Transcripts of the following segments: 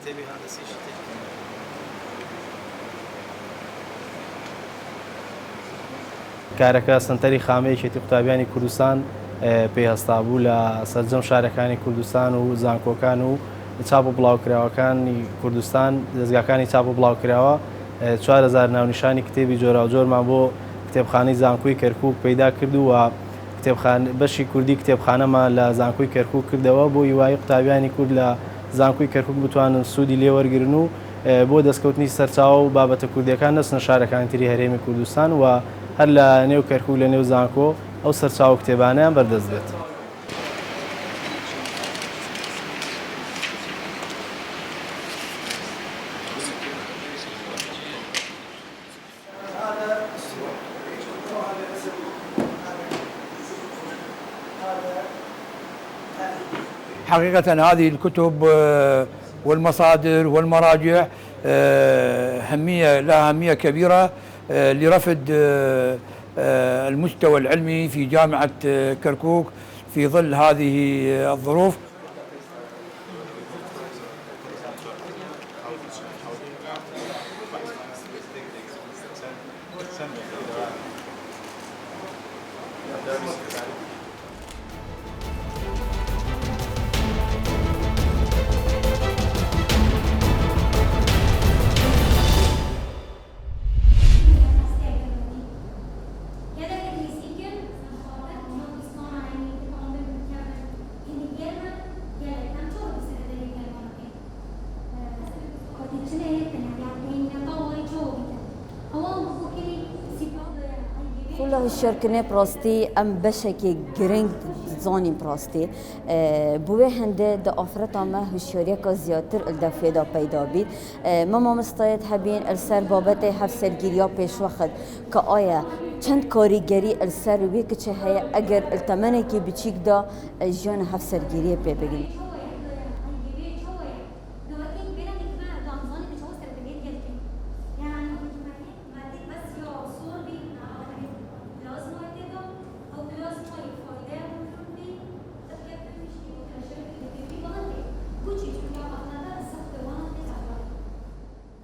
كتابي هذا سيشتي کارەکە سنتەری خامەیەکێتی قوتابیانی کوردستان پێهێستا بوو لە سەرجەم شارەکانی کوردستان و زانکۆکان و چاپ و بڵاوکراوەکانی کوردستان دەستگاکانی چاپ و بڵاوکراوە 4000 ناونیشانی کتێبی جۆرا و جۆرمان بۆ کتێبخانەی زانکۆی کەرکووک پەیدا کرد و بەشی کوردی کتێبخانەمان لە زانکۆی کەرکووک کردەوە بۆ هیوای قوتابیانی کورد لە زانکۆی کەرکووک بتوانن سوودی لێوەرگرن و بۆ دەستکەوتنی سەرچاوە و بابەتە کوردیەکان نەچنە شارەکانی تری هەرێمی کوردستان و هەر لە نێو کەرکووک لە نێو زانکۆ ئەو سەرچاو کتێبانیان بەردەست بێت. حقيقة هذه الكتب والمصادر والمراجع لها أهمية كبيرة لرفد المستوى العلمي في جامعة كركوك في ظل هذه الظروف. كل الشركة براستي أم بشكل جرينج زوني براستي بوه هنده دا أفرطا ما هشياريا كزياتر الدفية دا پیدا بید ما مستعد هبين السر بابت هف سرگیریا پیش وقت كآيا چند کاریگری السر وی که چه هیا اگر التمنه که بچیک دا جان هف سرگیری پی بگیریم.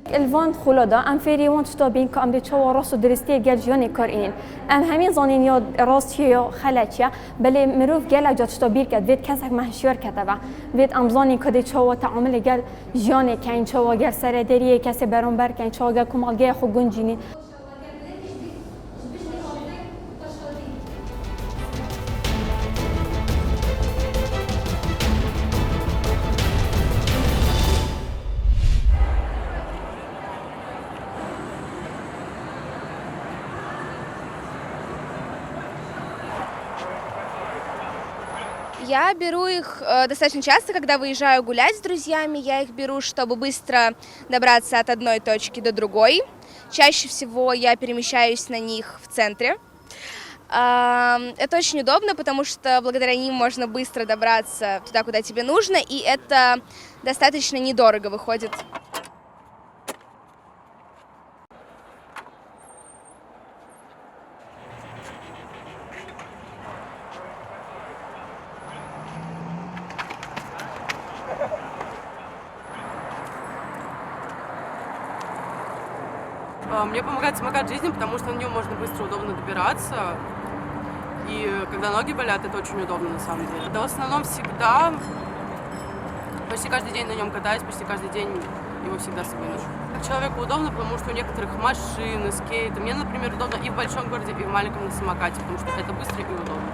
الوان خلادا ام فيري وانت تابين كام دي تشوا راس درستي جال جوني كارين ام همين زانين يا راستي يا خلاتيا بل مروف جال جات تابير كد فيت كسك مهشيار كتبه فيت ام زاني كدي تشوا تعامل جال جوني كاين تشوا جال سردري كسي برانبر كاين تشوا جال كمال جال خو گنجيني Я беру их достаточно часто, когда выезжаю гулять с друзьями. Я их беру, чтобы быстро добраться от одной точки до другой. Чаще всего я перемещаюсь на них в центре. Это очень удобно, потому что благодаря ним можно быстро добраться туда, куда тебе нужно, и это достаточно недорого выходит. Мне помогает самокат жизни, потому что на нем можно быстро, удобно добираться. И когда ноги болят, это очень удобно на самом деле. Да в основном всегда, почти каждый день на нем катаюсь, почти каждый день его всегда с собой ношу. Человеку удобно, потому что у некоторых машины, скейты. Мне, например, удобно и в большом городе, и в маленьком на самокате, потому что это быстро и удобно.